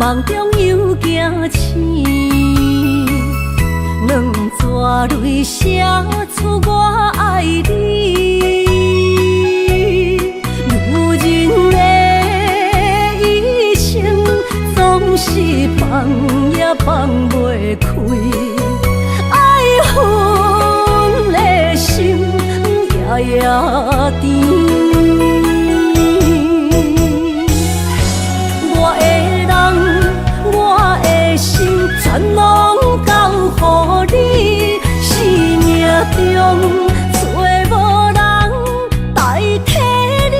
梦中又惊醒，两撮泪写出我爱你。如今的一生，总是放也放袂开，爱恨的心夜夜甜。全拢交予你，生命中找无人代替你。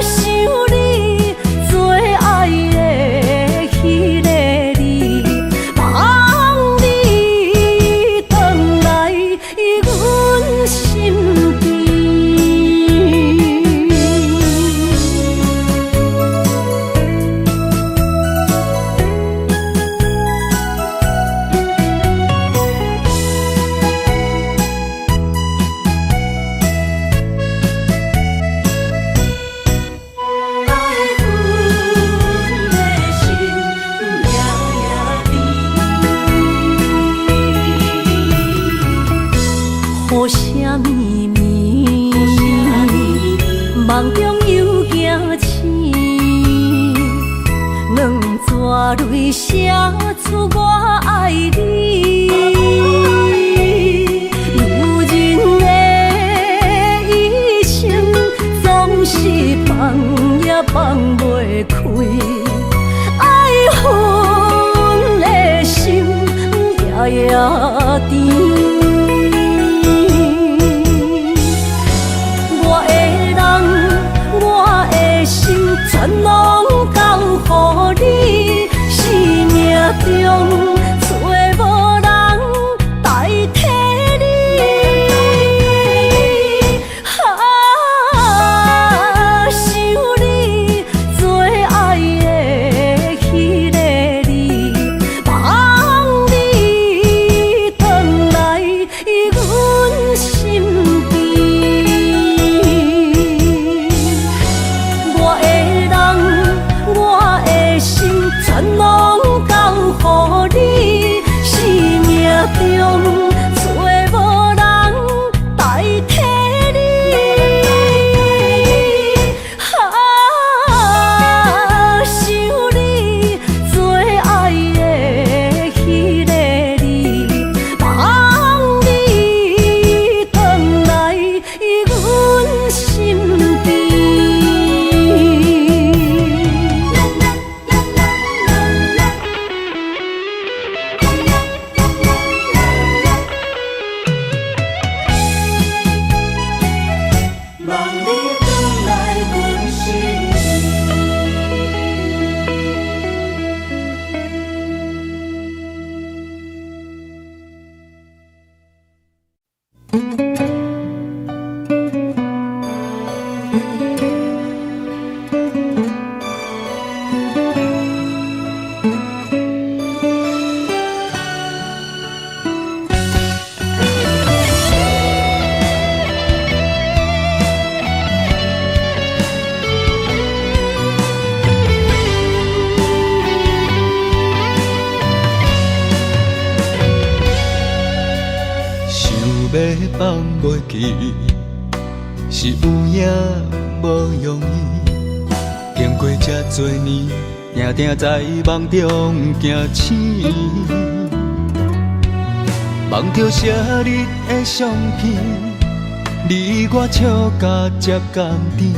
想你做爱的迄个你，望你回来阮身边。雨声绵绵，梦中又惊醒，两撮泪写出我爱你。如今的一生，总是放也放袂开，爱恨的心夜夜甜。全拢交予你，生命中找无人代替你。想你做爱的迄个你，望你回来阮身边。全拢交予你，生命中找无人代替你。想你做爱的迄个你，望你回来阮身边。要放袂记，是有影无容易。经过这多年，定定在梦中惊醒。梦着昔日的相片，你我笑甲接甘甜。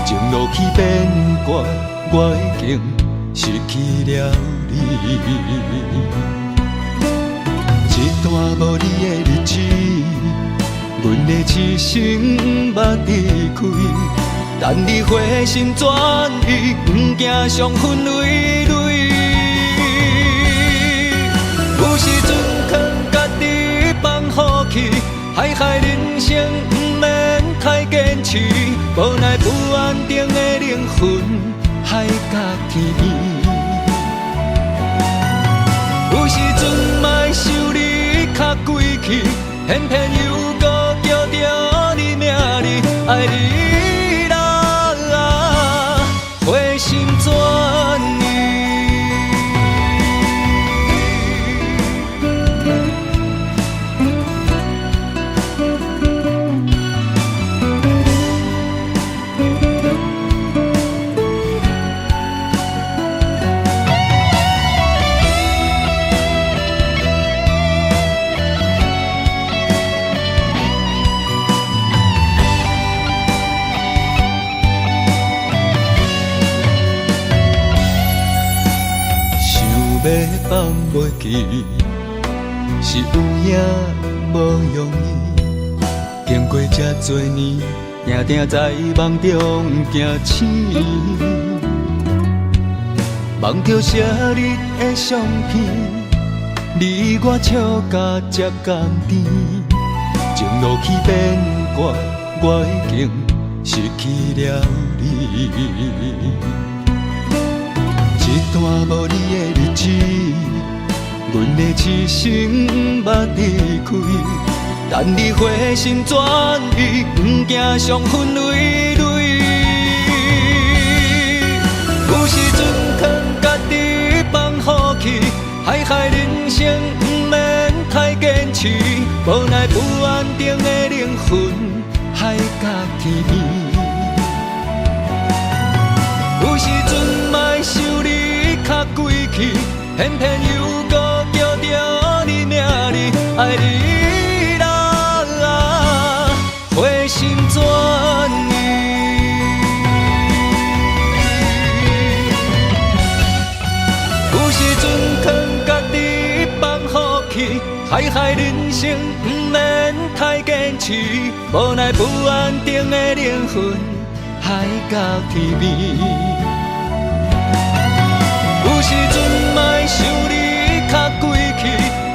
情路去变卦，我已经失去了你。一段无你的日子，阮的一生捌离开。等你回心转意，不惊伤痕累累。有时阵劝家己放予去，海海人生不免太坚持。无奈不安定的灵魂，海角天边。有时阵莫想你较贵气，偏偏又搁叫着你名字，爱你人。放袂记，是有影无容易。经过这多年，定定在梦中行醒，梦着昔日的相片，你我笑甲这甘甜，情路去变卦，我已经失去了你。一段无你的日子，阮的痴心捌离开。等你回心转意，不惊伤痕累累。有时阵劝家己放予去，海海人生不免太坚持。无奈不安定的灵魂，海角天边。有时阵莫想你较归去，偏偏又搁叫着你名字，爱你啦，回心转意。有时阵劝家己放予去，海海人生不免太坚持，无奈不安定的灵魂，海角天边。有时阵莫想你较归去，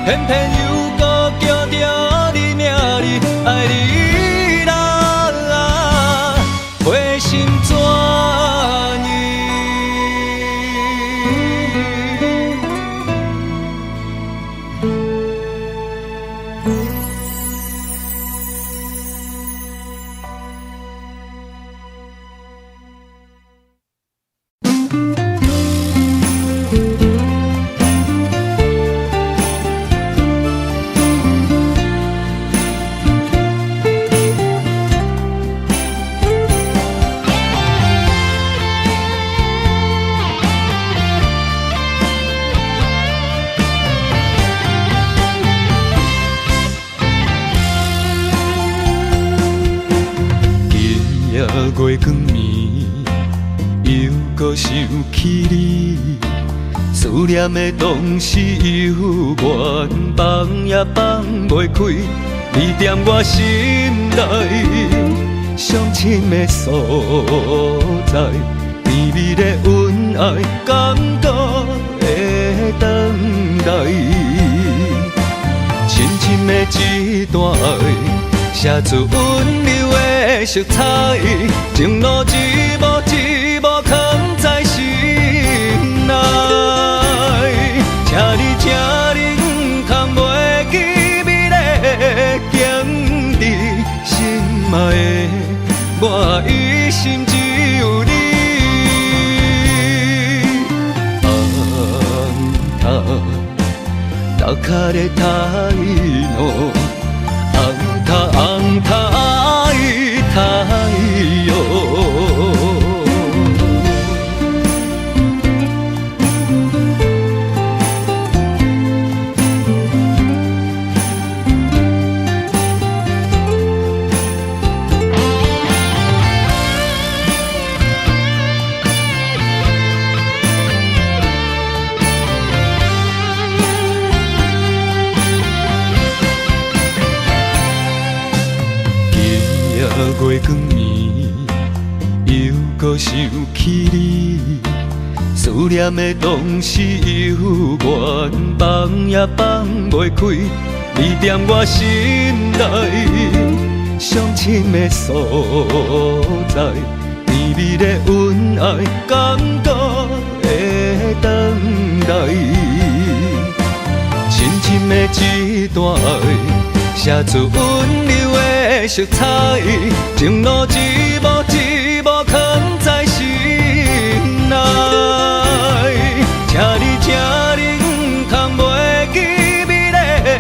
偏偏又搁叫着你名字，爱你啦，回心转意。月光暝，又搁想起你，思念的同时犹原放也放袂开，你踮我心内上深的所在，甜蜜的恩爱感觉的等待，深深的一段爱。写出温柔的色彩，情路一幕一幕藏在心内。请你，请你，通袂记美丽的景致，心爱的我一心只有你。红塔，高脚的太阳。红塔爱太陽，月光暝，又搁想起你，思念的同时犹原放也放袂开，你踮我心内上深的所在，甜蜜的恩爱感觉的等待，深深的一段爱。写出温柔的色彩，情路一幕一幕藏在心内。请你，请你，通袂记美丽的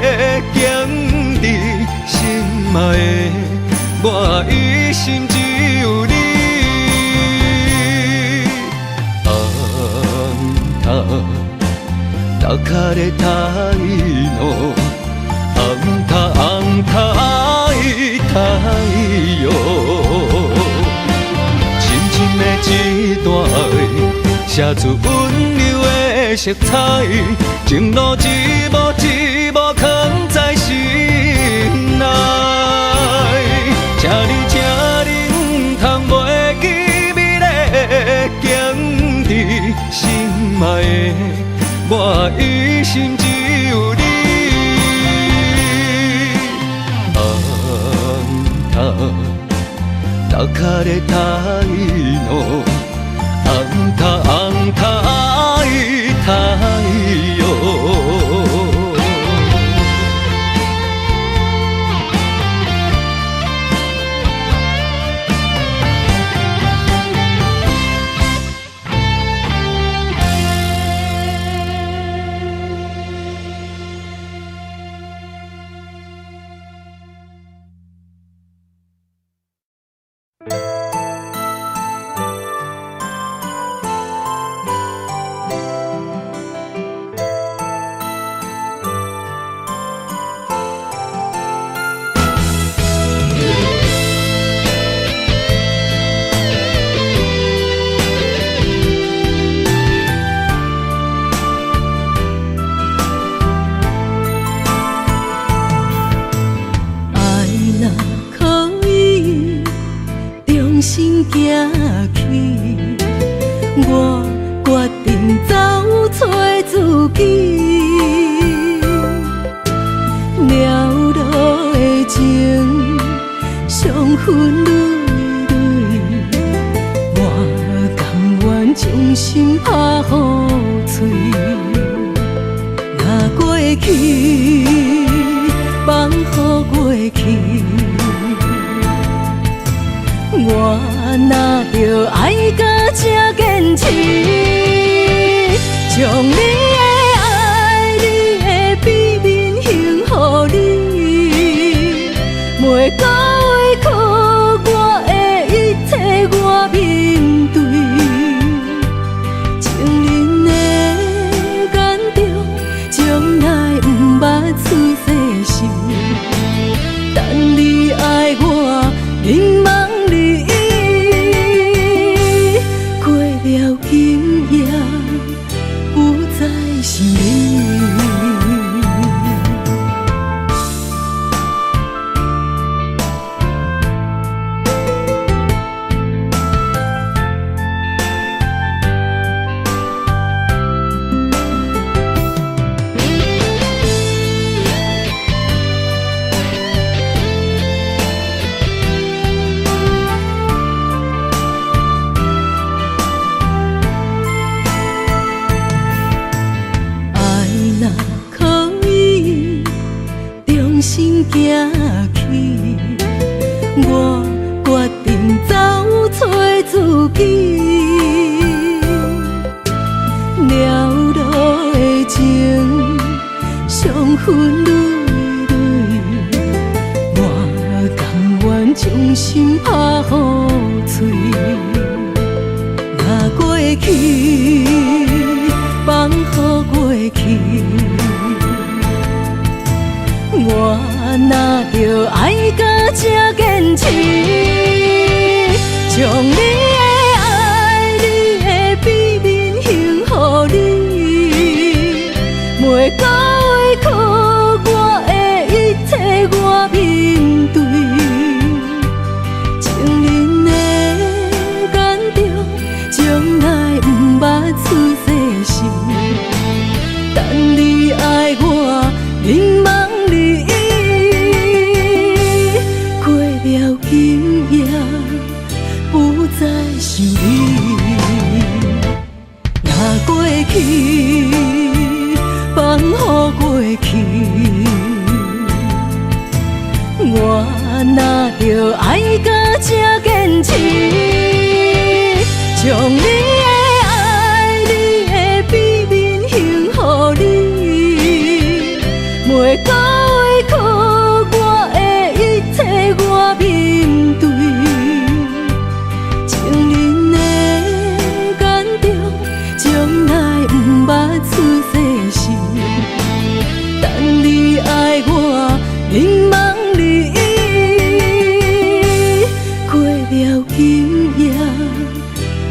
景致，心爱的我一心只有你。红塔，高脚的太陽。红塔爱太陽，深深的一段愛，寫出温柔的的色彩，情路一幕一幕藏在心内。请你，请你，通袂记美丽的景致，心爱的，我一心只有你。高卡的太浓，红塔爱太阳。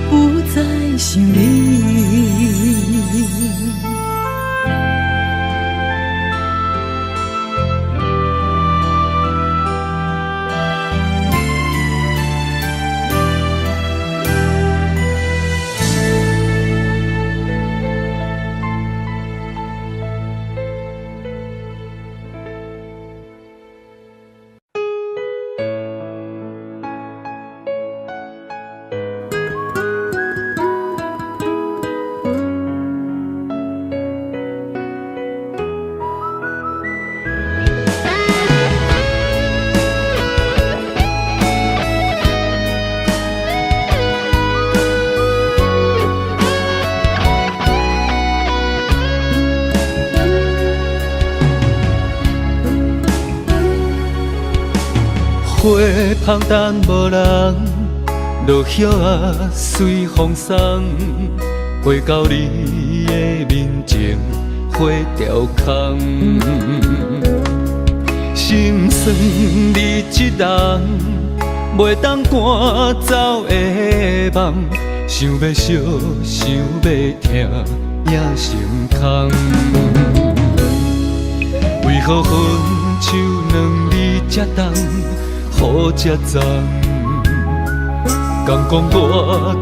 不再想你。花香淡无人，落叶啊随风送，飞到你的面前，花凋空。心酸你一人，袂当赶走的梦，想要惜，想要听，也心空。为何分手两字才重，雨才重？敢讲我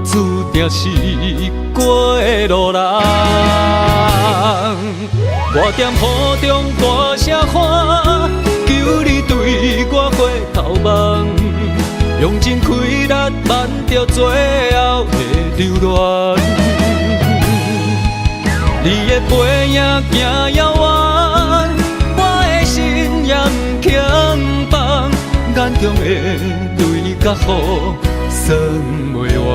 注定是过的路人？我踮雨中大声喊，求你对我回头望，用尽开力挽着最后的留恋。你的背影行遥远，我的心也不轻放，眼中的泪甲雨算袂完。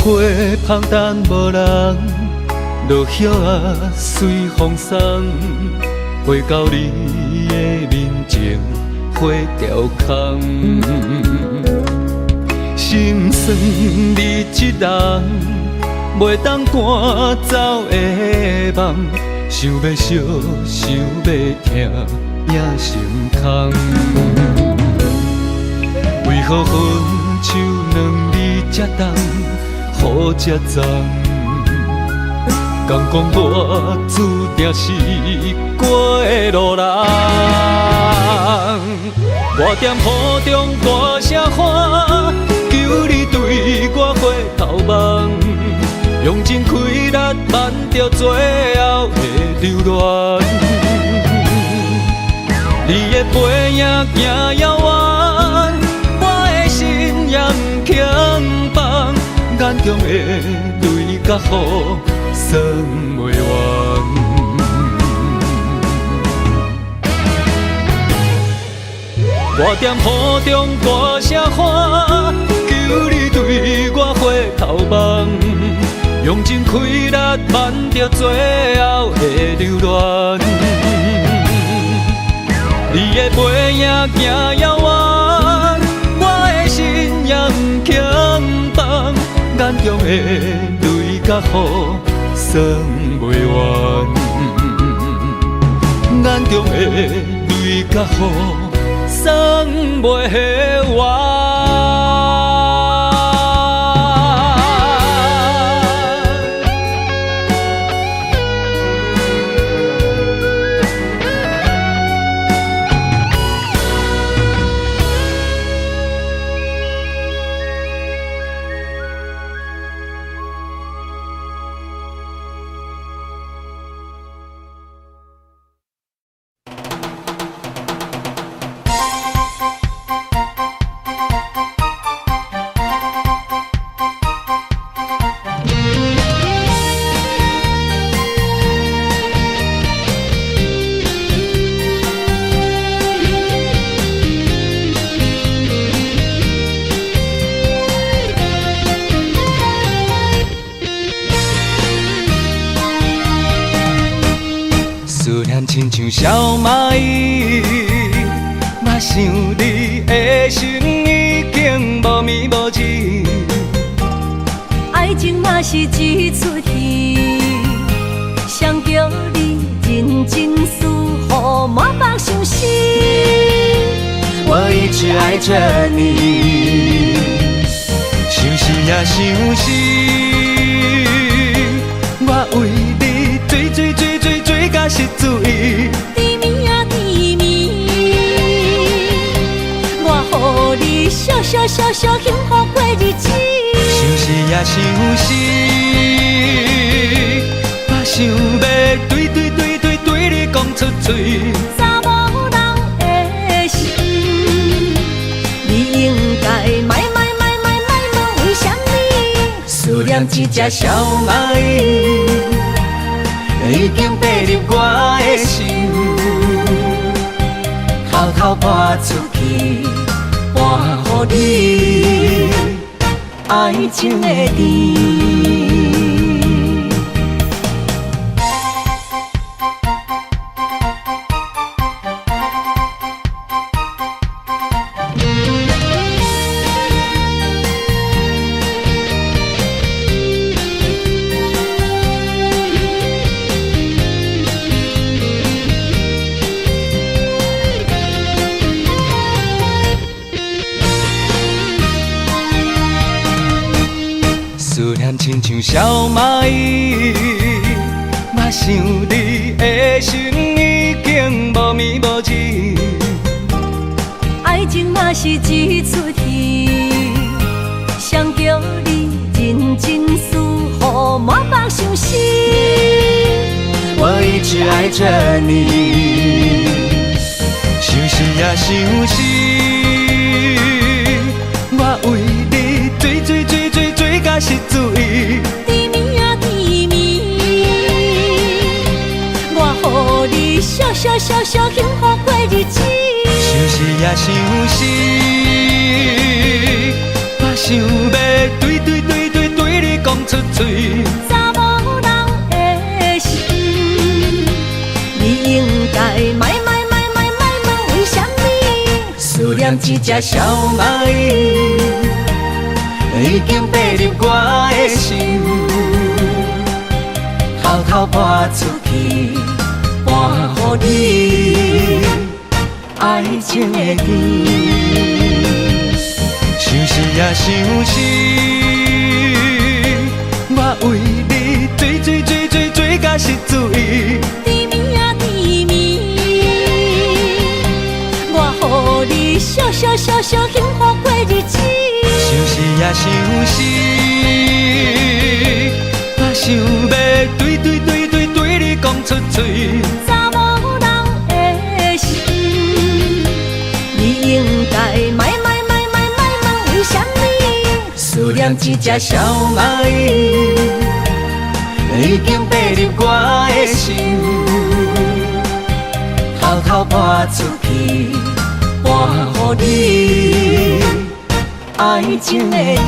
花香淡无人，落叶啊随风送，飞到你的面前，花凋空。心酸你一人，袂当赶走的梦，想要惜，想要听，也心空。为何分手两字才重？雨才重，敢讲我注定是过的路人？我踮雨中大声喊，求你对我回头望，用尽开力挽着最后的留恋。你的背影行遥远，我的心也不轻放，眼中的泪甲雨算袂完。我踮雨中大声喊，求你对我回头望，用尽开力挽着最后的留恋。你的背影行遥远，我的心也不轻放，眼中的泪甲雨算袂完，眼中的泪甲雨算袂完。亲像小蚂蚁，我想你的心已经无眠无志。爱情嘛是一出戏，谁叫你认真思，予满腹伤心。我一直爱着你，想死也想死，我为你追甲失醉。甜蜜啊甜蜜，我予你笑幸福过日子。想死也想死，我想要对你讲出嘴。查某人的念一只小蚂蚁，已经爬入我的心，偷偷搬出去，搬予你爱情的甜。思念亲像小蚂蚁，嘛想你的心已经无眠无志。爱情嘛是一出戏，谁叫你认真思，予满腹伤心。我一直爱着你，想死也想死，我为你追甲失醉。甜蜜啊甜蜜，我予你笑幸福过日子。想死也想死，我想要对你讲出嘴。查某人的心，你应该卖问为什么？思念一只小蚂蚁，已经爬入我的心，偷偷搬出去，搬予你爱情的甜。想死也想死，我为你追甲失醉。甜蜜啊甜蜜，我予你笑幸福过日子。想死也想死，我想要对你讲出嘴。查某人的心，你应该卖问为什么？思念一只小蚂蚁，已经爬入我的心，偷偷搬出去，搬予你爱情的甜。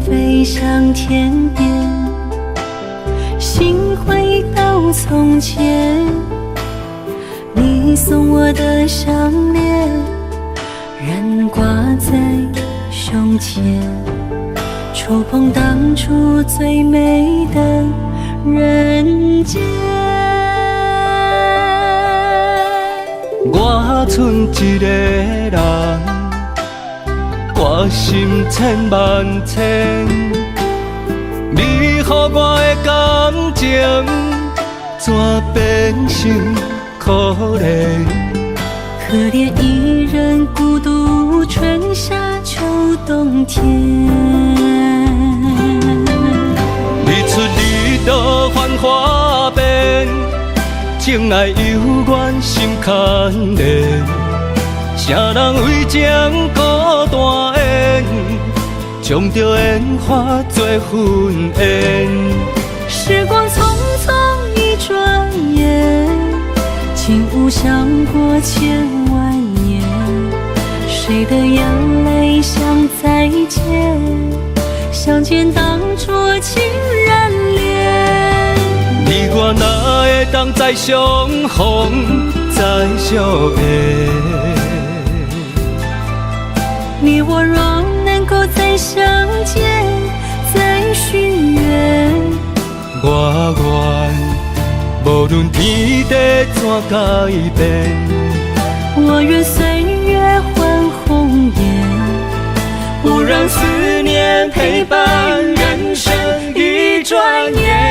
飞向天边，心回到从前。你送我的项链，仍挂在胸前，触碰当初最美的人间。我剩一个人，我心千万千，你予我的感情，怎变成可怜？可怜一人孤独，春夏秋冬天。日出日落繁华变，情爱犹原心牵连。啥人为情孤单缘，将着烟花做婚宴。时光匆匆一转眼，竟无想过千万年。谁的眼泪像再见，相见当作情人恋。你我哪会当再相逢再相爱？你我若能够再相见，再许愿，我愿无论天地怎改变，我愿岁月换红颜，不让思念陪伴人生一转眼。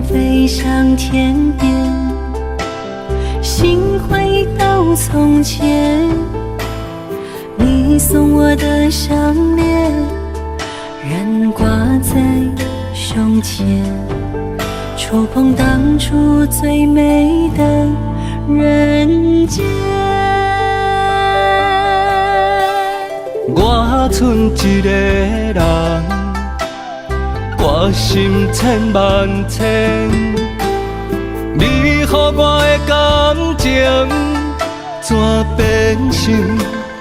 飞向天边，心回到从前，你送我的项链仍挂在胸前，触碰当初最美的人间。我剩一个人，我心千万千，你予我的感情，怎变成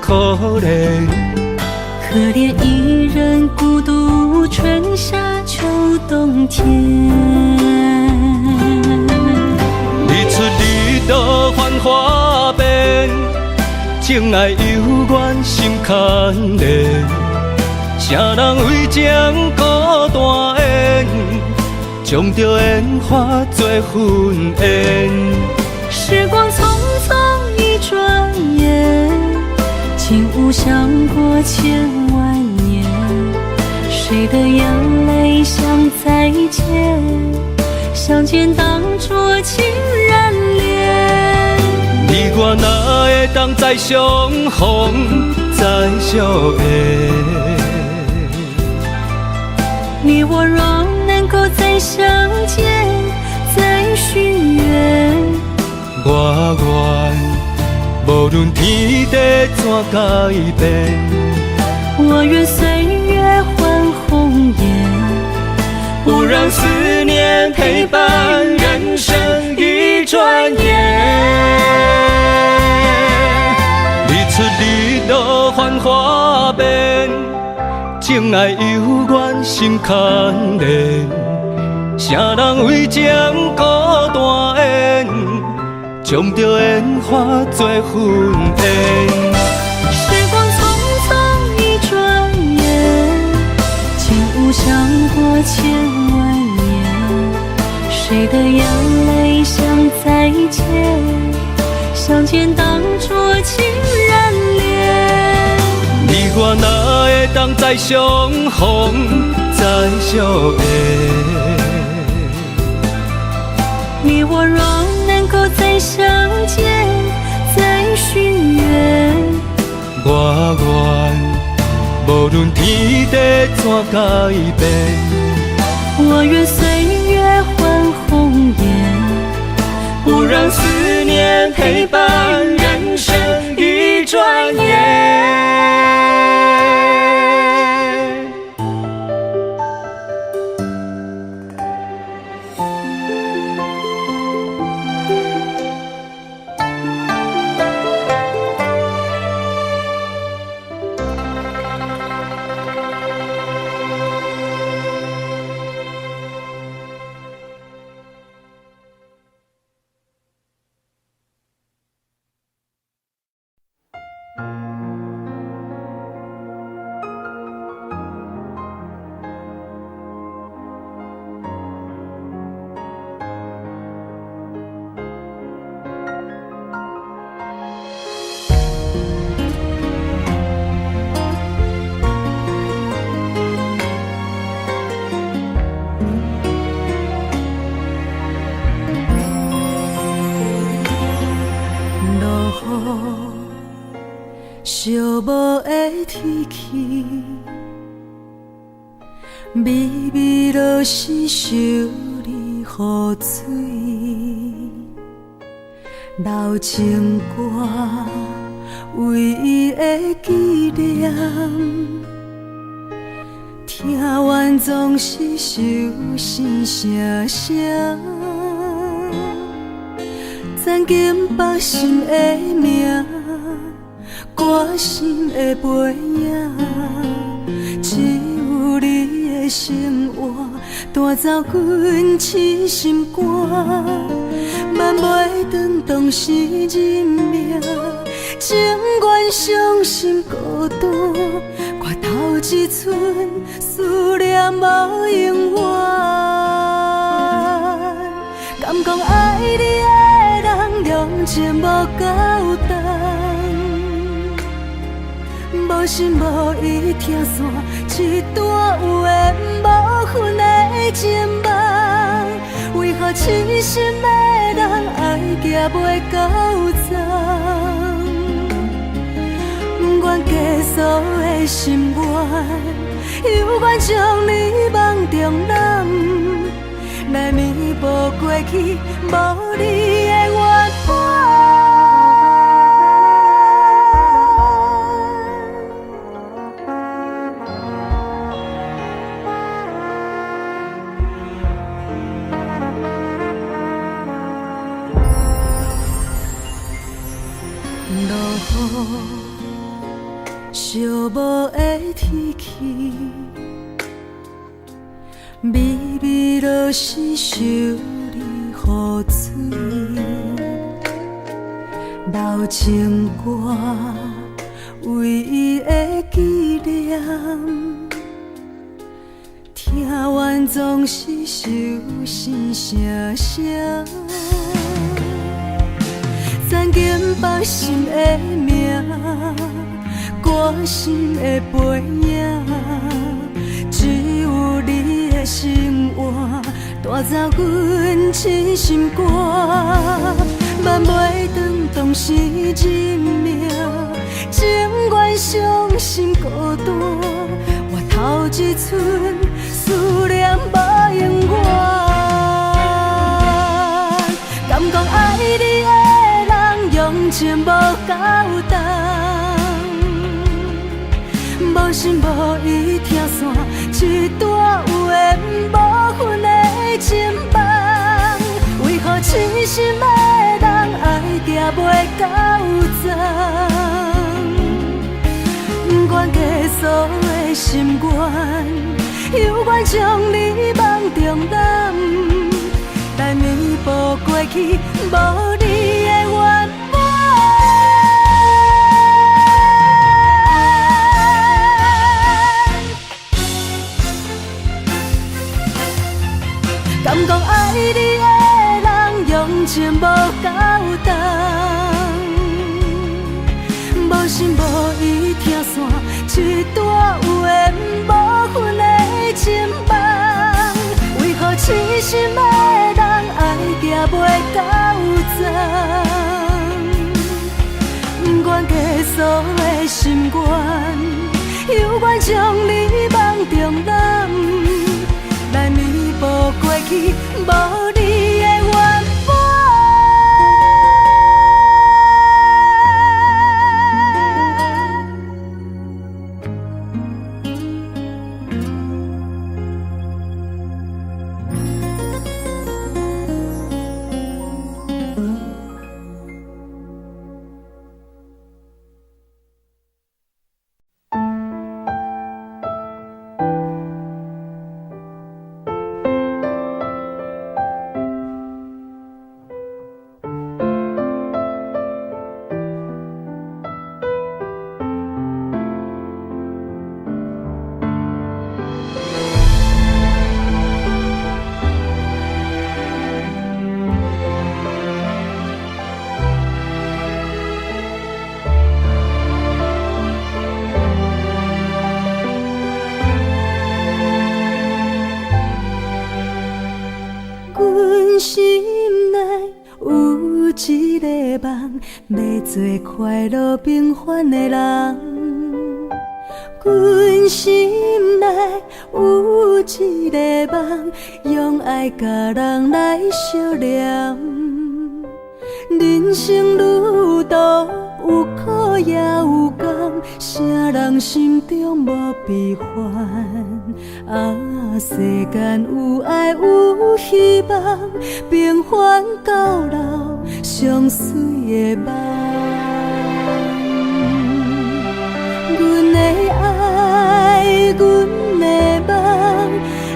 可怜？可怜一人孤独，春夏秋冬天。日出日落繁华变，情爱犹原心牵连。啥人为情孤单缘，将着烟花做婚宴。时光匆匆一转眼，竟无想过千万年。谁的眼泪像再见，相见当作情人恋。你我哪会当再相逢，再相爱？你我若能够再相见，再许愿，我愿无论天地怎改变，我愿岁月换红颜，不让思念陪伴人生一转眼。日出日落繁华变，情爱犹原心牵连。啥人为情孤单缘，将着烟花做婚宴。时光匆匆一转眼，竟无想过千万年。谁的眼泪像再见，相见当作情人恋。你我哪会当再相逢，再相爱？你我若能够再相见，再许愿，我愿无论天地怎改变，我愿岁月换红颜，不让思念陪伴人生一转眼。寂寞的天气，微微落是想你雨水，留情歌唯一的纪念，天听完总是手心声声，曾经把心的名，歌心的背影，只有你的生活带走阮痴心肝，万袂当当时认命，情愿伤心孤单，看透一寸思念无永远。敢讲爱你的人用情无够重，无心无意听线，一段有缘无分的情梦，为何痴心的人爱行袂到终？不愿结束的心愿，犹原将你梦中揽，来弥补过去无你的缘分。落雨寂寞的天气，微微落是想你雨水，留情歌唯一的纪念，听完总是手心声声。曾经把心的名，歌心的背影，只有你的生活带走阮痴心肝，万袂当当时认命，情愿伤心孤单，活透一寸思念无永远。敢讲爱你的用情无够重，无心无意听线，一段有缘无分的情梦，为何痴心的人爱行袂到终？不愿结束的心愿，犹原将你梦中揽，来弥补过去无你的缘分。敢讲爱你的人用情无够重，无心无意听线，一段有缘无分的情梦，为何痴心的人爱行袂到终？不愿结束的心愿，犹原将你梦中揽，来弥补过去无你的缘分。要做快乐平凡的人，阮心内有一个梦，用爱甲人来相连。人生旅途有苦也有甘，啥人心中无悲欢。啊，世间有爱有希望，平凡到老，上水的梦。阮的爱，阮的梦，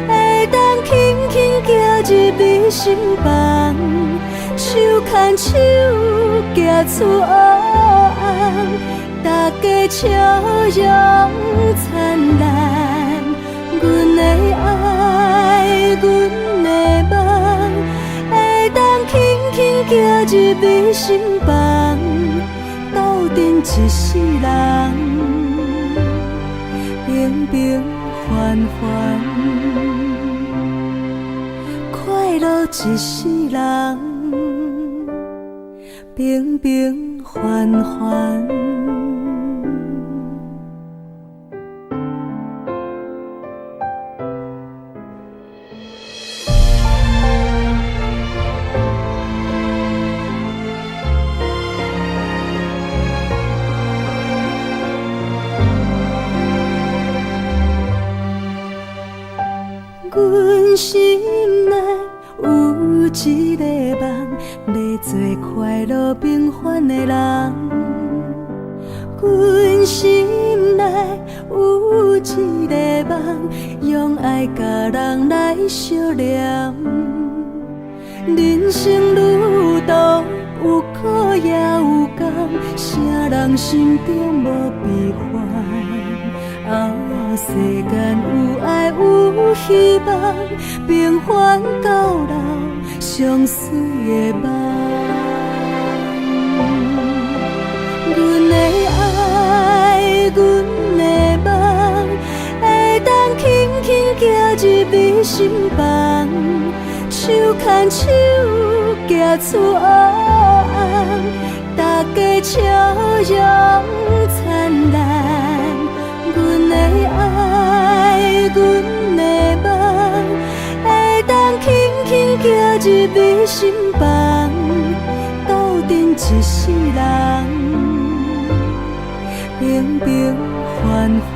会当轻轻行入你心房，手牵手行出黑暗，大家笑容灿烂。阮的爱，阮的梦，会当轻轻行入你心房，斗阵一世人，平平凡凡，快乐一世人，平平凡凡。阮心内有一个梦，要做快乐平凡的人。阮心内有一个梦，用爱甲人来相连。人生路途有苦也有甘，啥人心中无悲欢？啊，世间有爱有希望，平凡到老，上水的梦。阮的爱，阮的梦，会当轻轻行入你心房，手牵手行出黑暗，大家笑容灿烂。阮的爱，阮的梦，会当轻轻行入你心房，斗阵一世人，平平凡凡。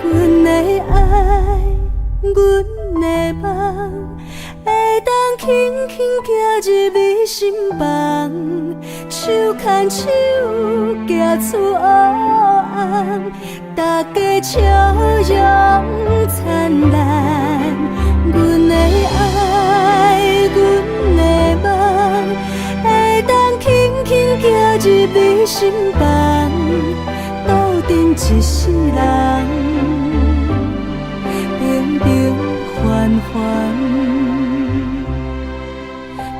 阮的爱，阮的梦，会当轻轻行入你心房，手牵手行出黑暗，大家笑容灿烂。阮的爱，阮的梦，会当轻轻行入你心房，斗阵一世人，平平凡凡，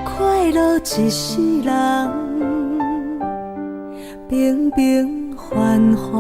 快乐一世人，平平凡凡。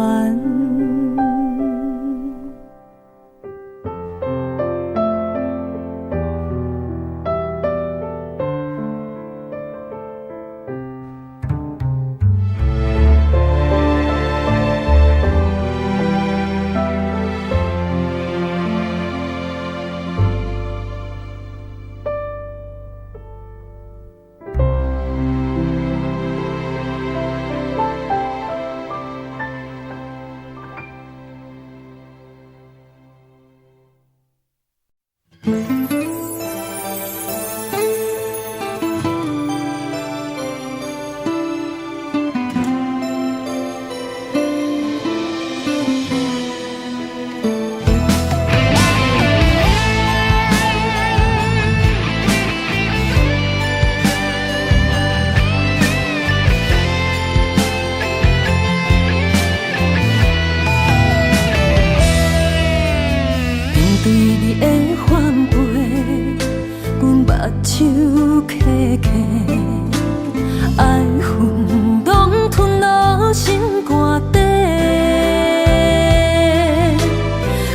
爱恨拢吞落心肝底，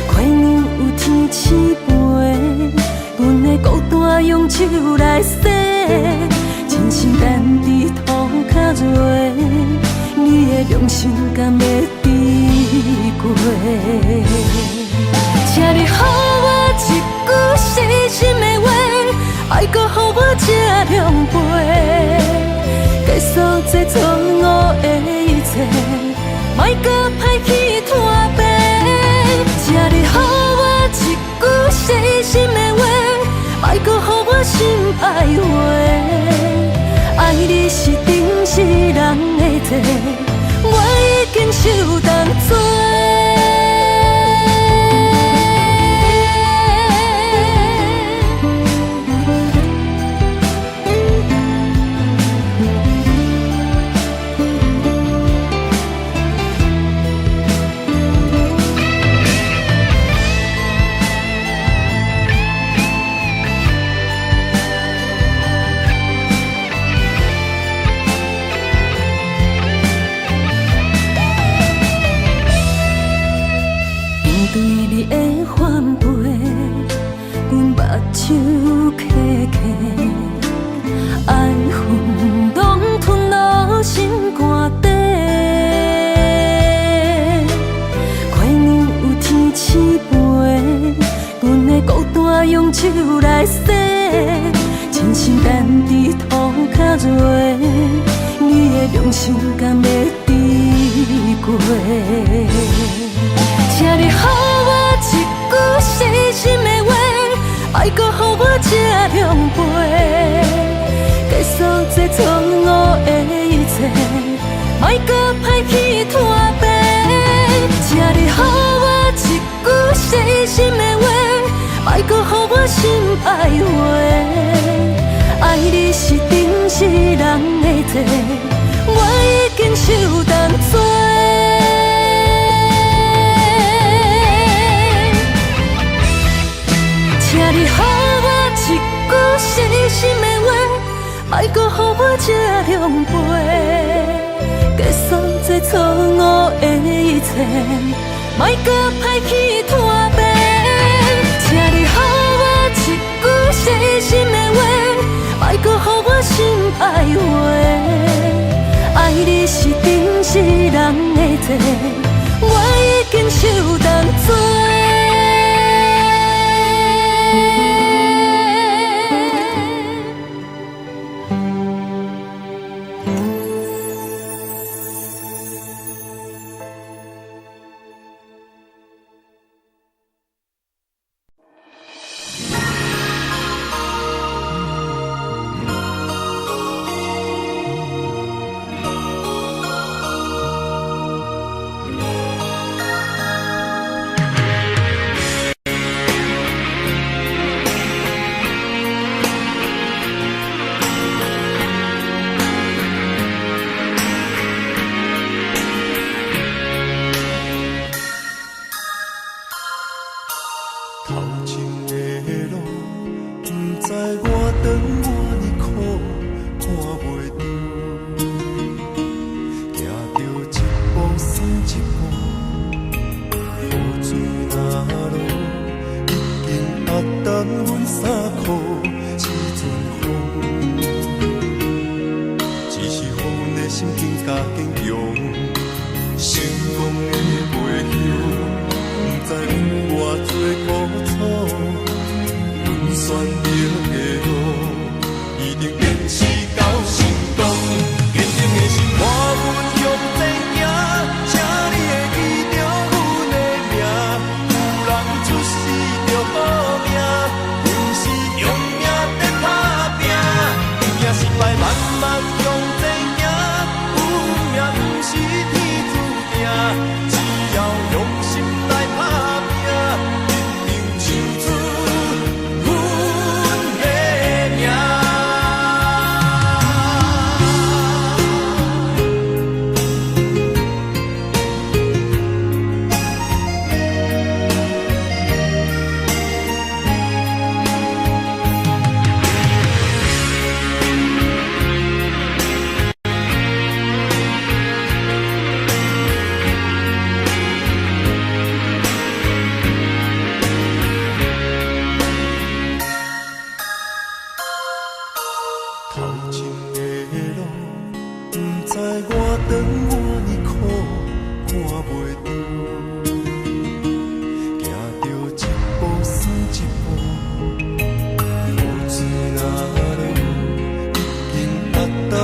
快乐有天赐陪，阮的孤单用手来洗，真心等伫土脚热，你的良心敢会抵过？请你予我一句细心的话，爱搁予我这两杯，结束这错误的一切，莫搁歹去拖白。请你予我一句细心的话，莫搁予我心歹话。爱你是顶世人的罪，我已经受当作。对你的反背，阮目睭起起，爱恨拢吞落心肝底。快娘有天赐陪，阮的孤单用手来洗，真心等伫土脚热，你的良心敢要抵过？请你予我一句细心的话，莫搁予我这狼狽，结束这错误的一切，莫搁歹去拖白。请你予我一句细心的话，莫搁予我心歹话。爱你是顶世人的罪，我已经受当作。请你予我一句细心的话，莫搁予我这狼狽，结束这错误的一切，莫搁歹去拖白。请你予我一句细心的话，莫搁予我心歹话。爱你是顶世人的罪，我已经受当作。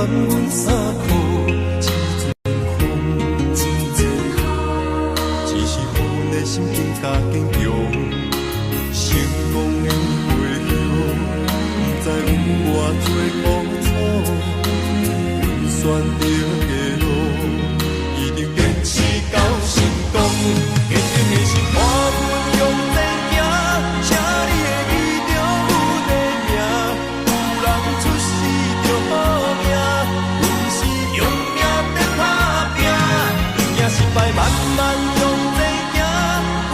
阮衫裤，一阵风。选择的路，一定坚持到成功。坚定的心，看阮向前行，请你的义着有地名。有人出世着好命，阮是用命在打拼。赢赢失败，慢慢向前行。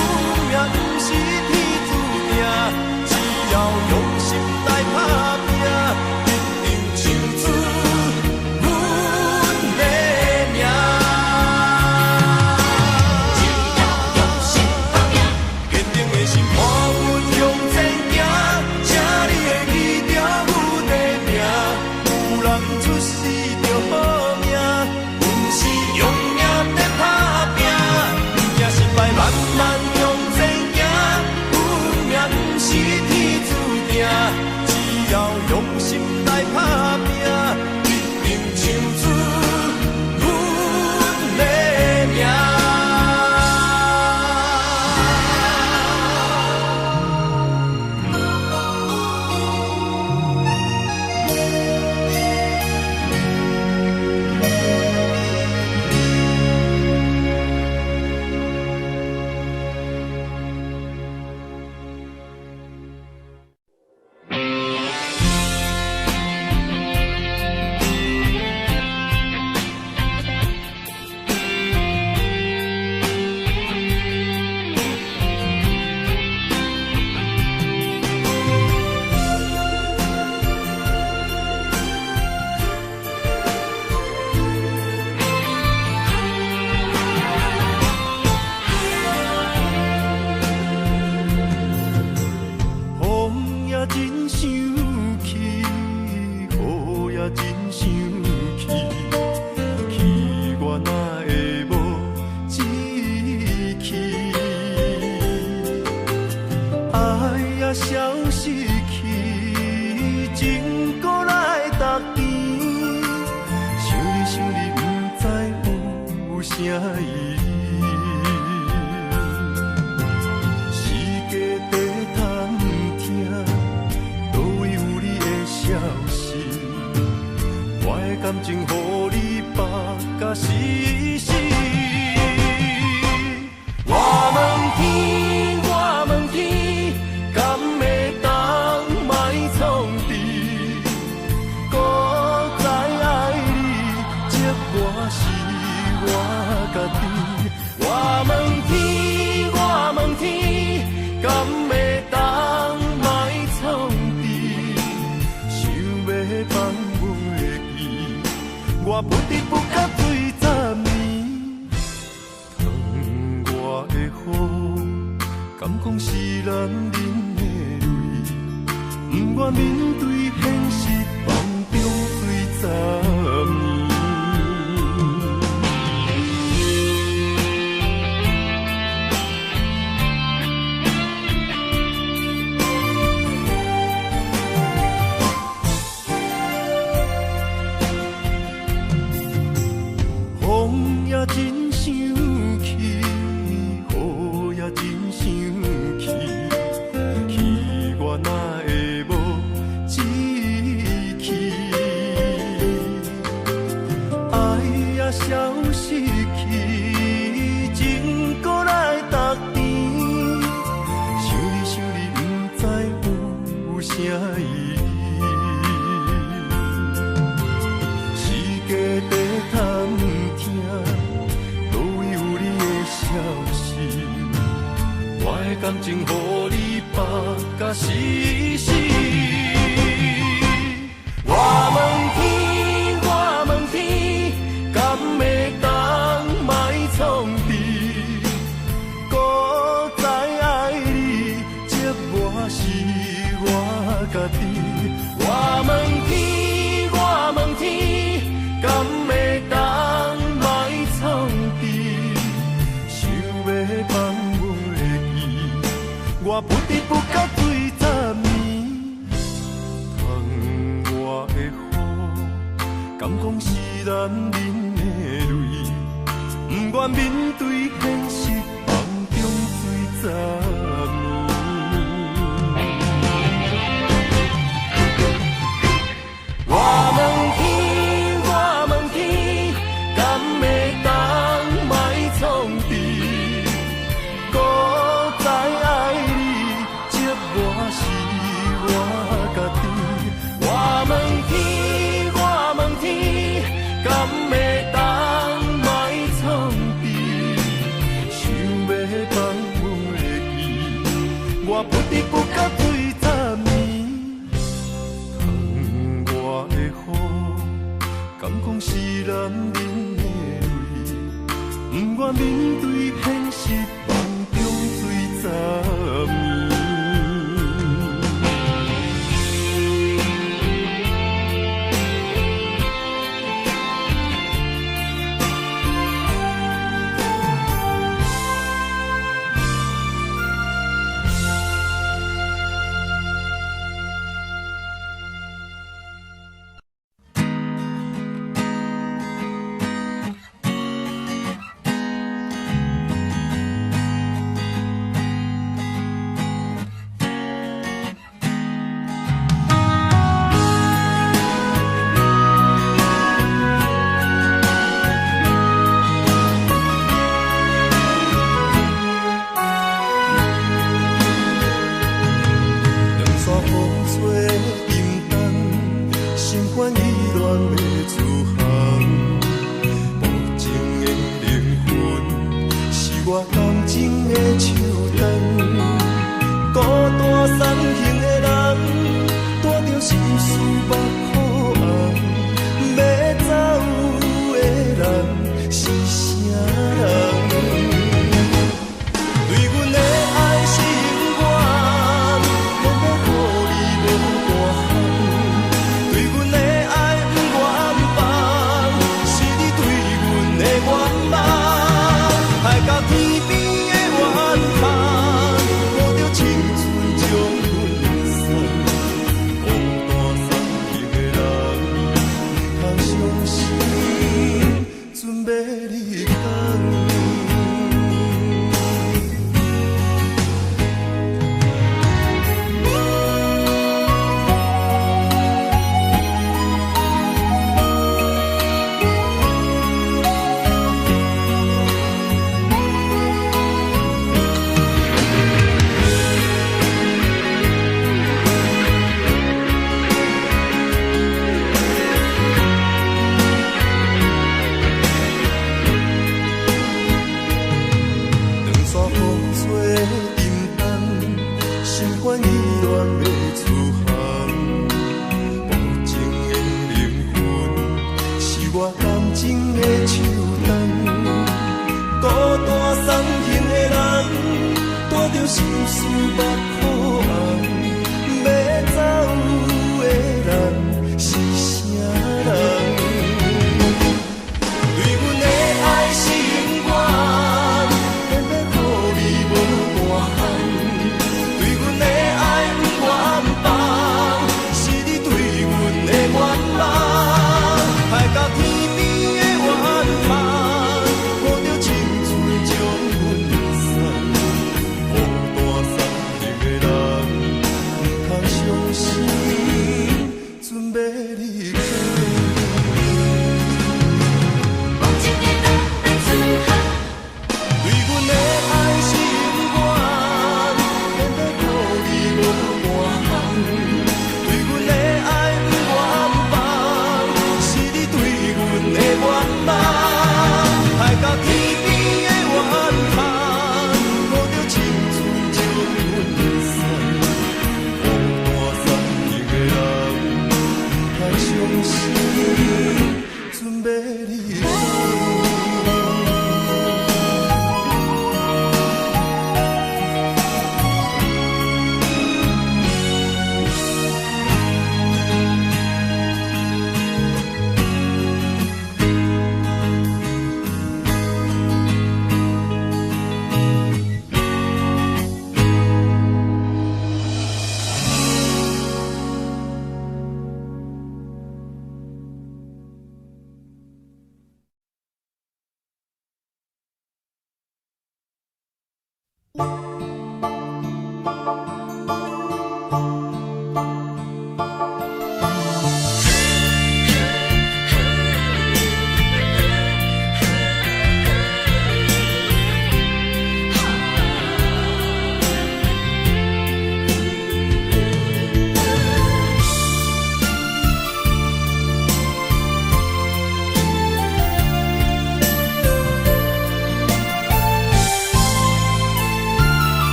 有命不是天注定，只要用心来打拼。我不得不甲对10年，疼我的雨，敢讲是男人的泪，不愿面对现实，梦中对10年。风也真生气，雨也真生气，气我哪会无志气？爱也消失去，情搁来逐甜，想你不知有啥意义，世界在贪。我的感情，予你绑甲死死。我问天，我问天，敢会当卖创治？搁再爱你，折磨是我家己。我问天，我问天，敢会当卖创治？想要放。我不得不甲对10年，疼我的雨，敢讲是男人的泪，不愿面对现实，梦中对10年。我问天，我问天。拢是男人的泪，不愿面对现实，梦中醉十年。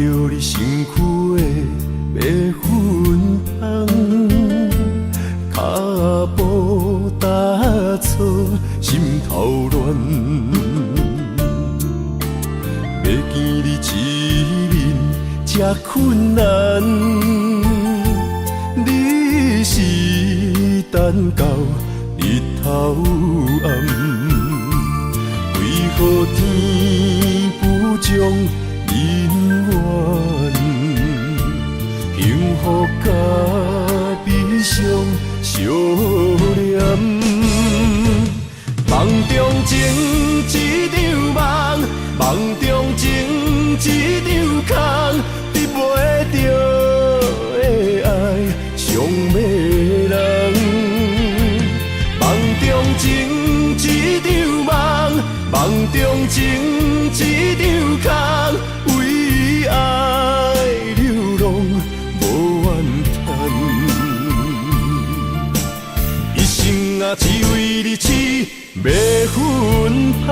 着你身躯的要分香，脚步踏错，心头乱。要见你一面，这困难。你是等到日头暗，为何天不将人怨？幸福甲悲伤相连，梦中情一场梦，梦中情一场空，得袂着的爱上迷人。梦中情一场梦，梦中情一场空，为爱流浪无怨叹。一生啊，只为你痴，要分香。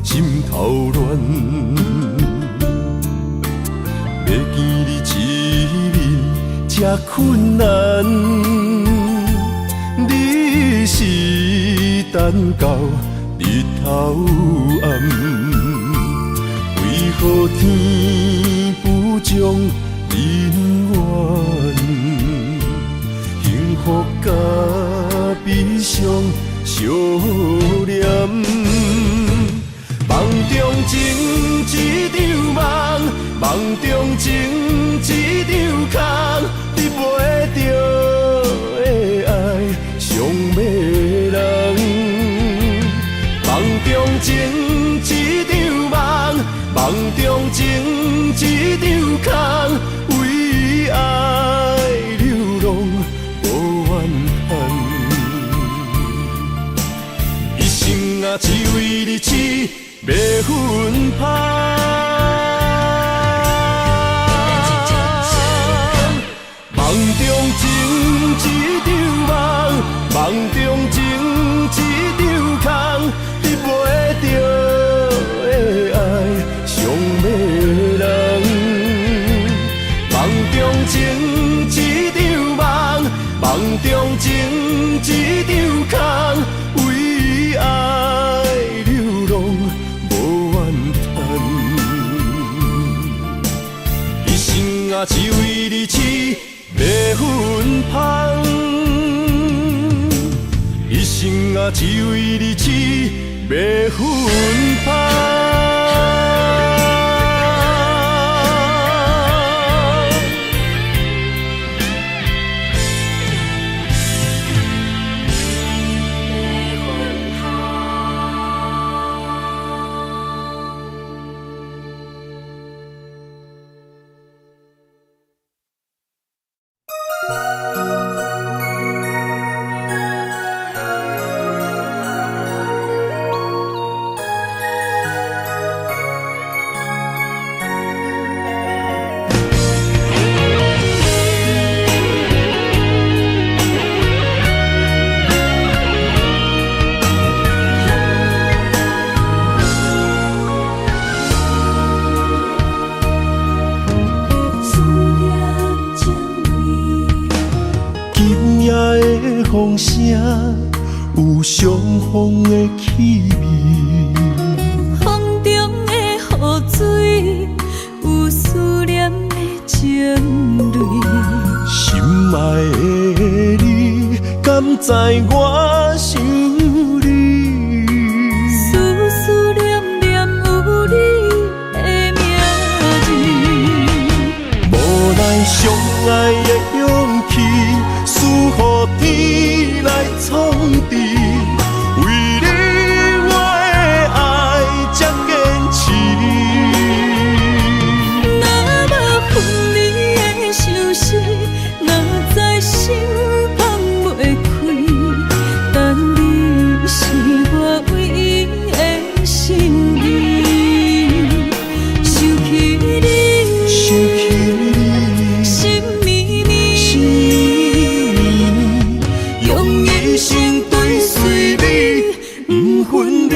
心头乱，要见你一面，这困难。你是等到日头暗，为何天不将人怨？幸福甲悲伤相连。梦中情一场梦，梦中情一场空，得袂着的爱上迷人。梦中情一场梦，梦中情一场空，为爱流浪无怨叹。一生啊，只为你痴。要分香，梦中情一场梦，梦中情一场空，得袂着的爱上迷人。梦中情一场梦，梦中情一场空，为爱流浪。啊，只为你痴，要分香。一生啊，只为你痴，要分香。风声有相逢的气味，风中的雨水有思念的情泪。心爱的你，敢知我想你？思思念念有你的名字，无奈相爱的勇气，赐予天来创治。为你生对随你，不分离。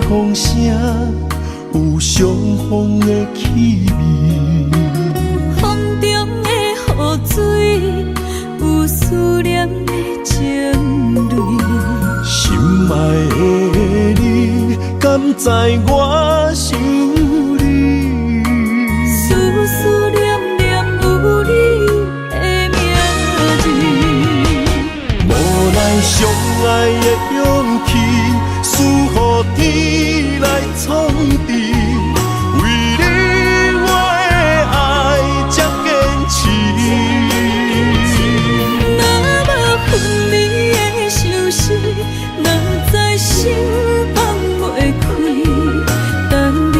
风声有相逢的气味，风中的雨水有思念的情泪。心爱的你，敢知我想你？思思念念有你的名字，无奈相爱的勇气。赐予天来创治，为你我的爱才坚持。若无分离的相思，若在心放袂开，但你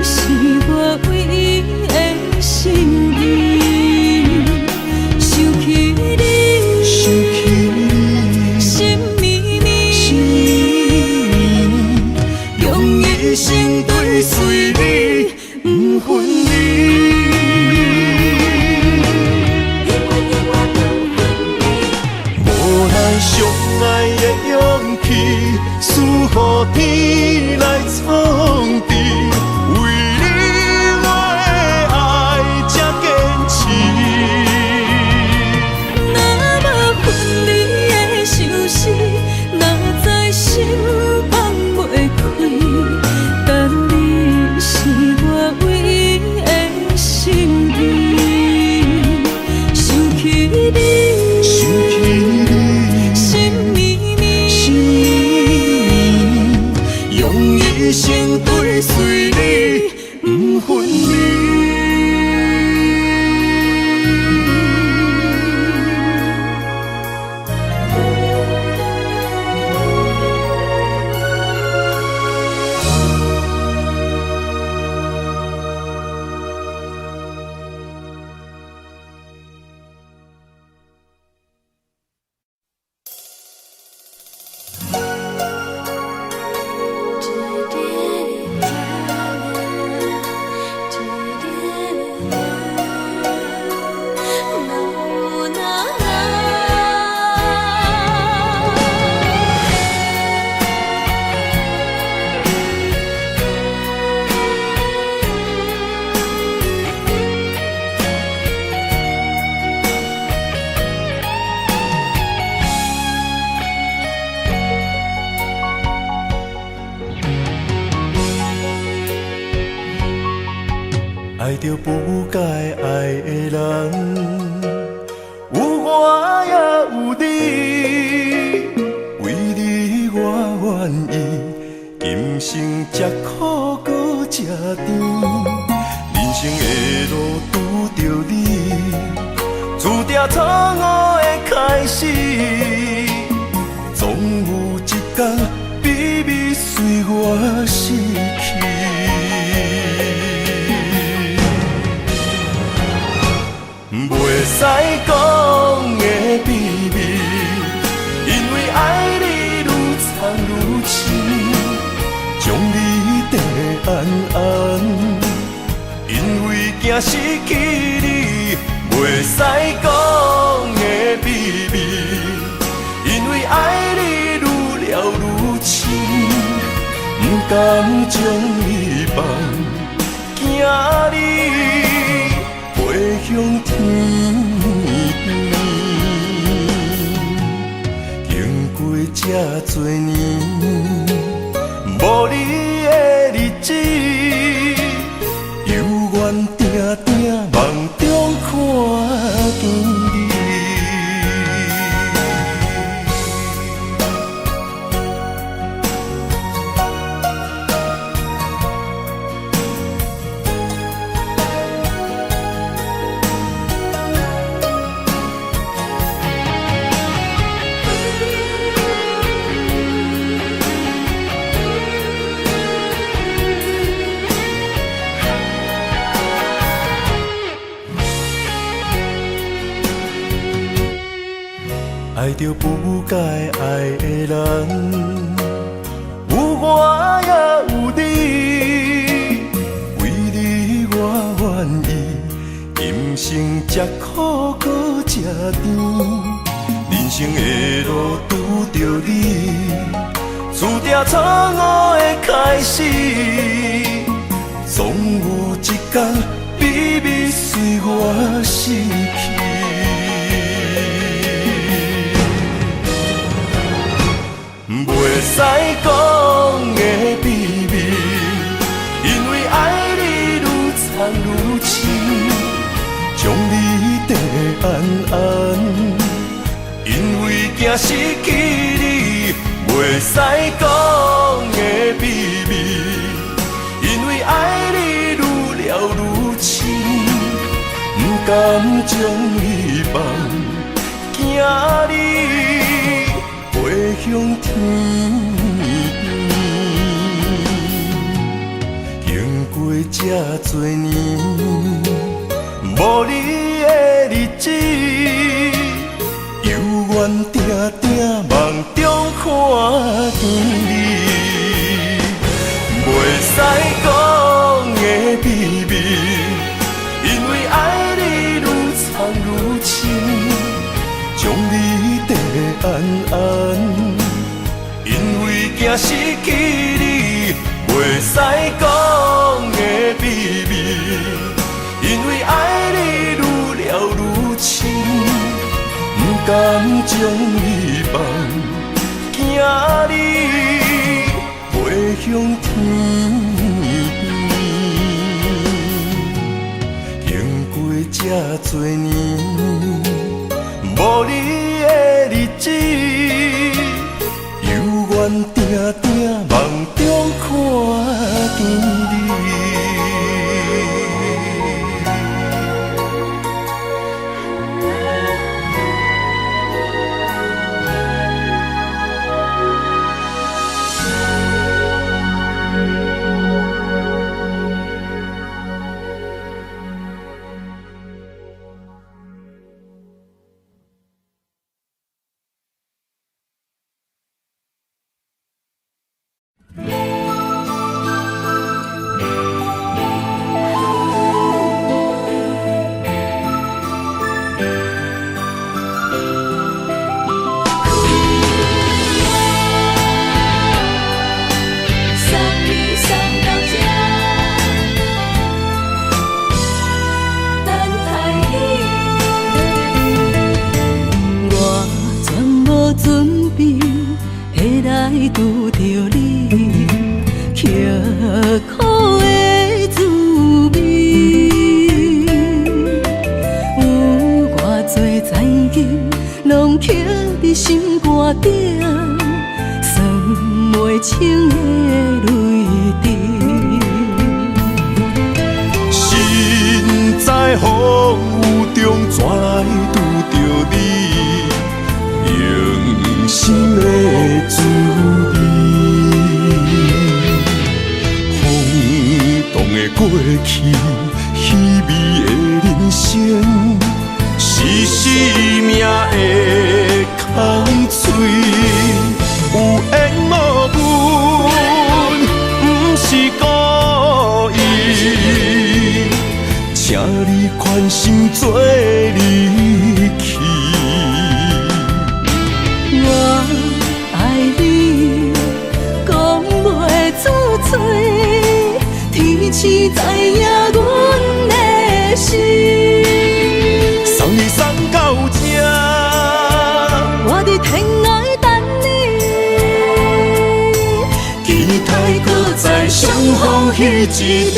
是我唯一的心意。想起你，想起你，心绵绵。一生对随你，不分离。无奈相爱的勇气，赐予天来创治，为你我的爱才坚持。若无分离的相思，若在心放袂开。但你是我唯一的心意，想起你，想起你，心绵绵，用一生对随你，不分离。爱着不该爱的人，有我也有你，为你我愿意，今生吃苦搁吃甜，人生的路拄着你，注定错误的开始，总有一天秘密随我逝去。袂使讲的秘密，因为爱你愈藏愈深，将你藏得暗暗，因为惊失去你。袂使讲的秘密，因为爱你愈了愈深，不甘将你放，惊你飞向天边。经过这多年，无你的日子，犹原定定梦中看见你。着不该爱的人，有我也有你，为你我愿意，今生吃苦搁吃甜。人生的路拄着你，注定错误的开始，总有一天秘密随我逝去。袂使讲的秘密，因为爱你愈藏愈深，将你地安安。因为惊失去你，袂使讲的秘密，因为爱你愈了愈深，不甘将你放，惊你飞向天。经过这多年，无你的日子。愿定定梦中看见你，袂使讲的秘密，因为爱你愈藏愈深，将你地安安。因为惊失去你，袂使讲的秘密，因为爱你愈了愈深。不甘将你放，惊你飞向天。经过这多年，无你的日子，犹原定定梦中看见你。拄着你，刻苦的滋味，有偌多知己，拢刻伫心肝顶，算袂清的泪滴。身在风雨中，怎来拄着你？用心的滋味，风动的过去，稀微的人生，是生命的空嘴，有缘无分，不是故意，请你宽心做离去。我爱你，讲袂出嘴，天赐知影阮的心。送你送到这，我伫天涯等你，期待搁再相逢彼一日。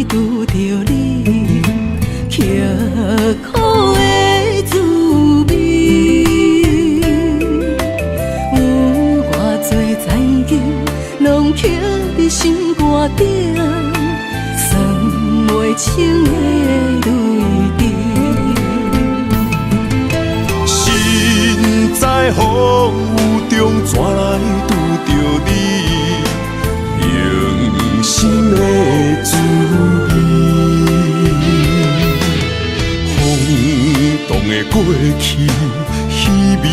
拄着你，刻苦的滋味，顶，酸袂清的泪滴。心在风雨中，怎来拄着你用心的滋味？风动的过去，稀微的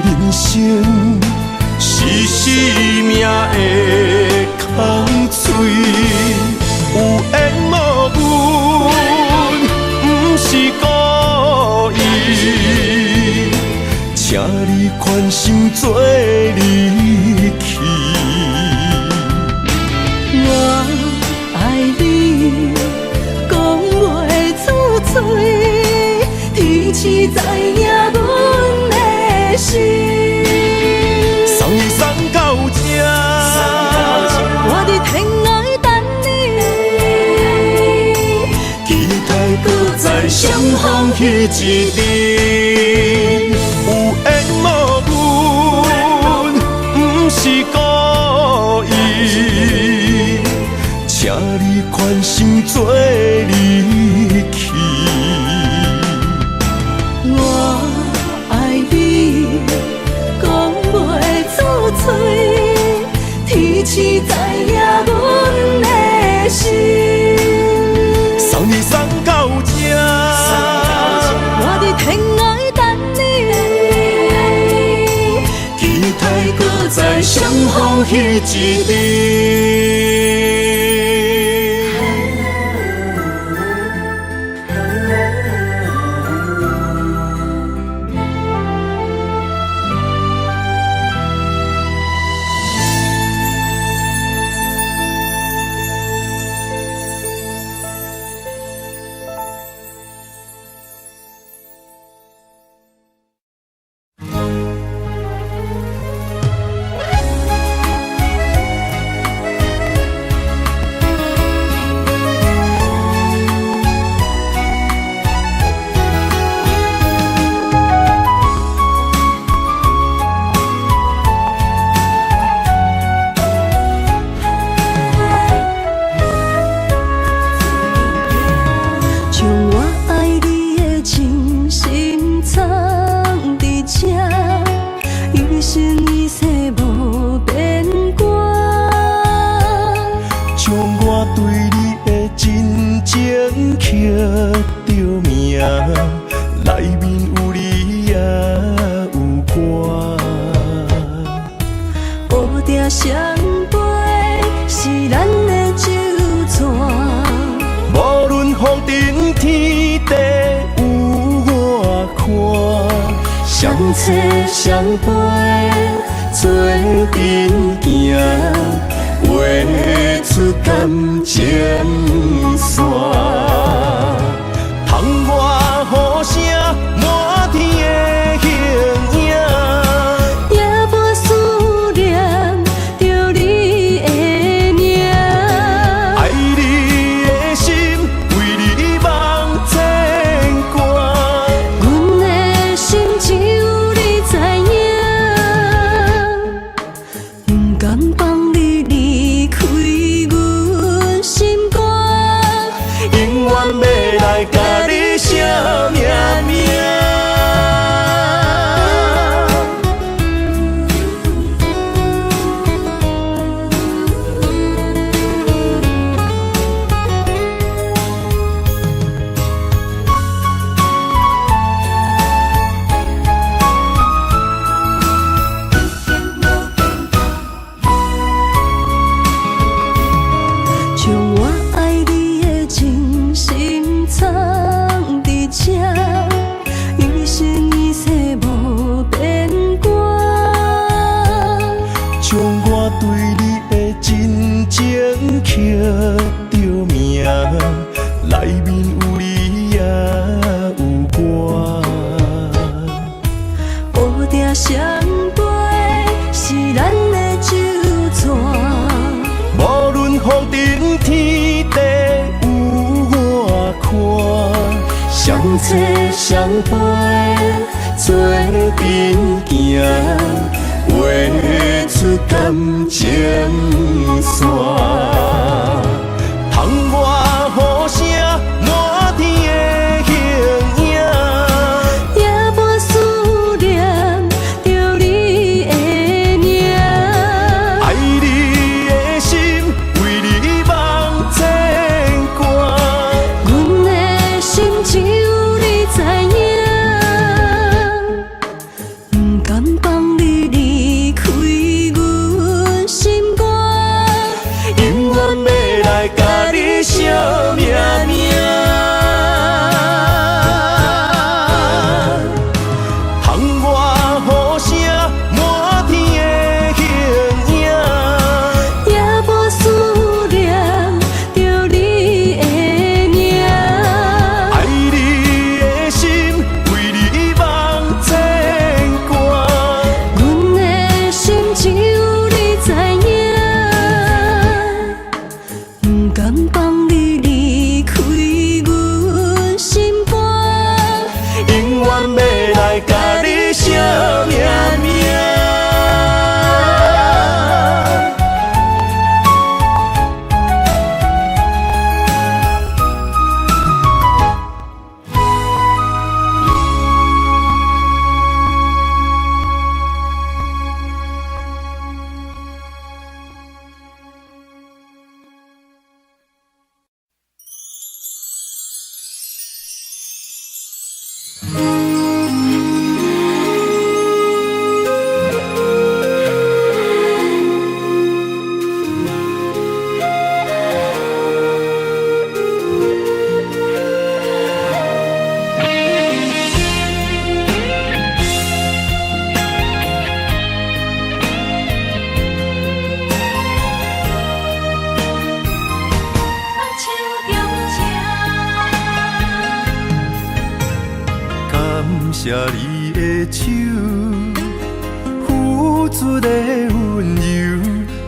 人生，是生命的空嘴，有缘无分，不是故意。请你宽心做离去。我爱你，讲袂出嘴，天赐知影阮的心。送你送到这，我伫天涯等你，期待搁再相逢彼一日。有缘无分，不是故意。请你宽心做离去。我爱你，讲袂出嘴，天赐知影阮的心。送你送到这，我伫天涯等你，期待搁再相逢彼一日。相陪是咱的酒泉，无论风顶天地有我看，相扯相陪做阵行，画出感情线，窗外雨声满天的形影。甲你写命名，将我爱你的真心藏伫这，一生一世无变卦。将我对你的真情刻着名，内面有你也有我。乌定相陪是咱的酒泉，无论风顶天地有我看，相扯相陪做阵行，画出感感情线。窗外雨声满天的形影，夜半思念着你的名。爱你的心为你梦牵挂，阮的心只有你知影，不甘放你离开阮心肝，永远要来甲你惜命命。窗外雨声满天的形影，夜半思念着你的名。爱你的心为你梦牵挂，阮的心只有你知影，不甘放你离开阮心肝，永远要来甲你惜命命。感谢你的手，付出的温柔，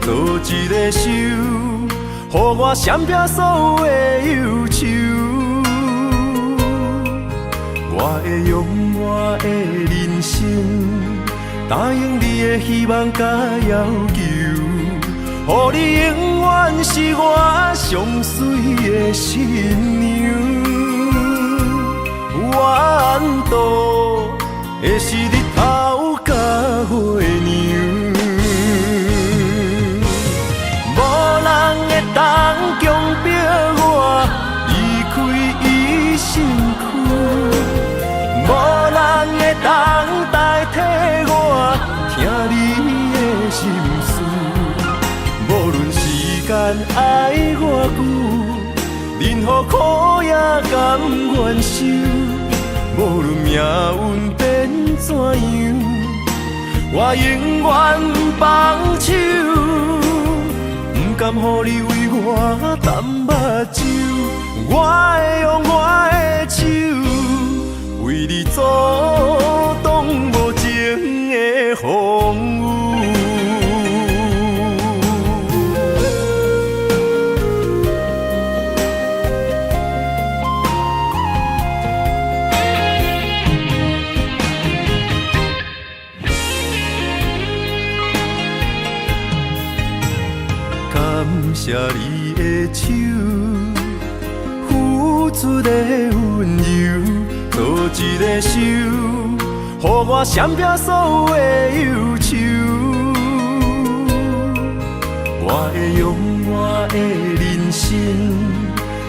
做一个手，予我闪避所有的忧愁。我会用我的人生，答应你的希望甲要求，予你永远是我上水的新娘。缘路会是日头甲月亮，无人会当强迫我离开伊身躯，无人会当代替我听你的心事。无论时间爱偌久，任何苦也甘愿受。无论命运变怎样，我永远放手，不甘予你为我淡目睭。我会用我的手，为你阻挡无情的风雨。感谢你的手，付出的温柔，做一个手，予我闪避所有的忧愁。我会用我的人生，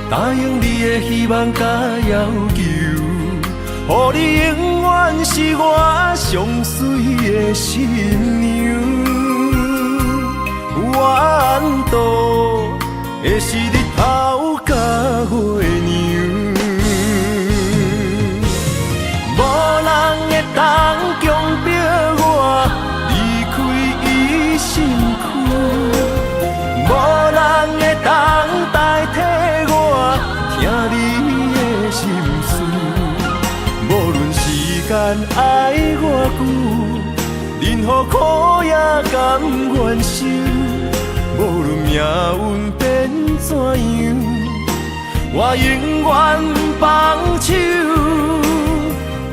答应你的希望甲要求，予你永远是我上水的新娘。缘路会是日头甲月亮，无人会当强迫我离开伊身躯，无人会当代替我听你的心事。无论时间爱偌久，任何苦也甘愿受。无论命运变怎样，我永远放手，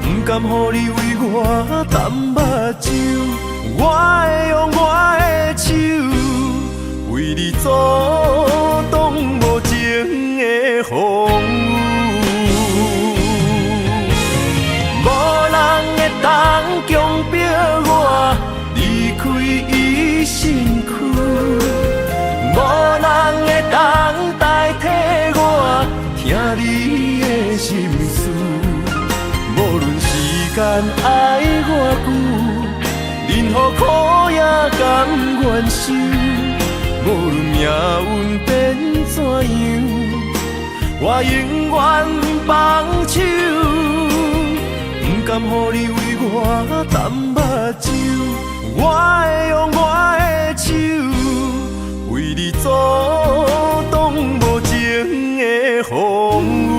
不甘予你为我淡目睭。我会用我的手，间爱我久，任何苦也甘愿受。无论命运变怎样，我永远放手，不甘予你为我淡目睭。我会用我的手，为你阻挡无情的风雨。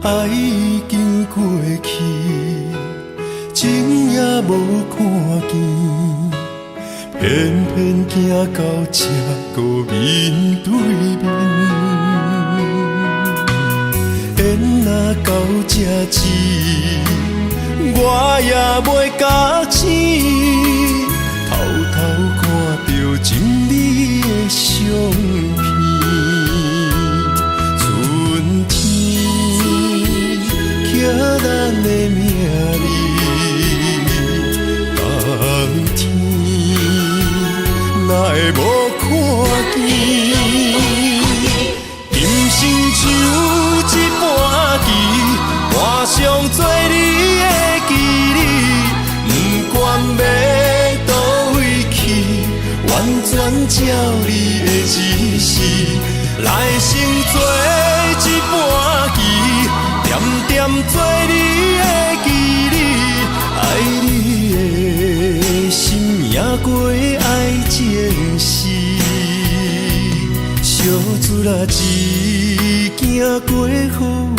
爱已经过去，情也无看见，偏偏行到这个面对面。缘若到这止，我也袂甲醒，偷偷看到情你的相片。咱的名字，当天哪会无看见？今生像一盘棋，换上做你的记忆，不管要倒位去，完全照你的指示，来生做一盘棋。点点做你的记忆，爱你的心也过爱情事，小船啊一行过好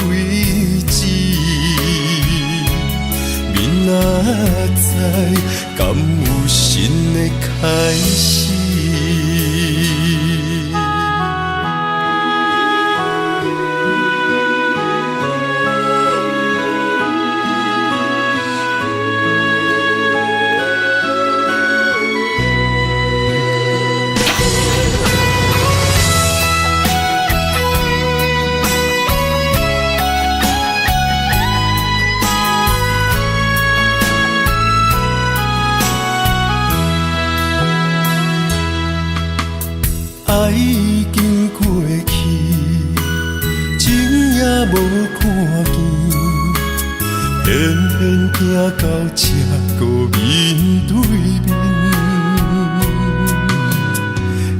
位置，明仔载敢有新的开始？爱已经过去，情也无看见，偏偏行到这个面对面。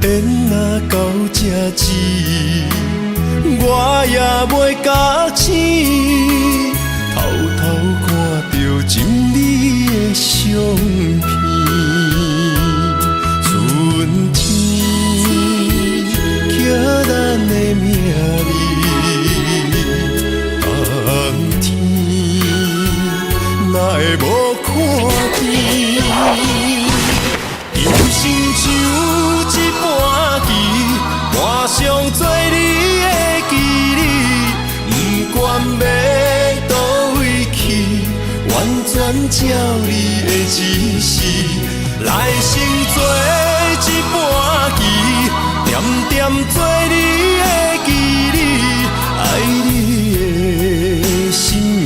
缘若到这止，我也袂甲醒，偷偷看到情你的相片。春天。咱的名字，当天哪会无看见？今生像一盘棋，换上做你的记忆，不管要倒位去，完全照你的指示，来生做一盘棋。点点做你的记忆，爱你的心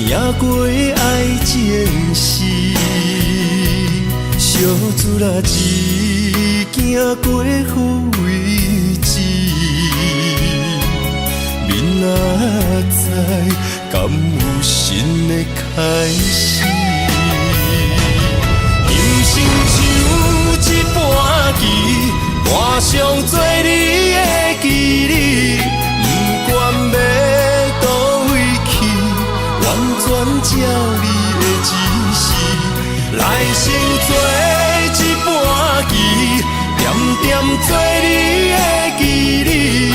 也过爱情事，小船啊一行过好位置，明仔载敢有新的开始？人生像一盘棋。换上做你的记忆，不管要倒位去，完全照你的指示，来生做一盘棋，点点做你的记忆。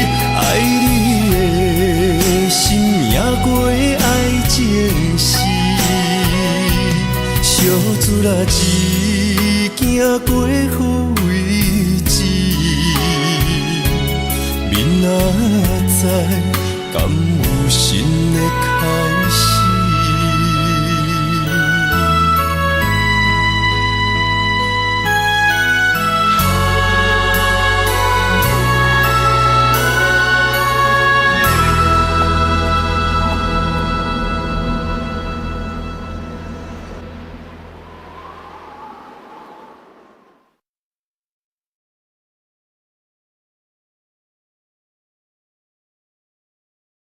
啦一行过位置，明仔载敢有新的开始？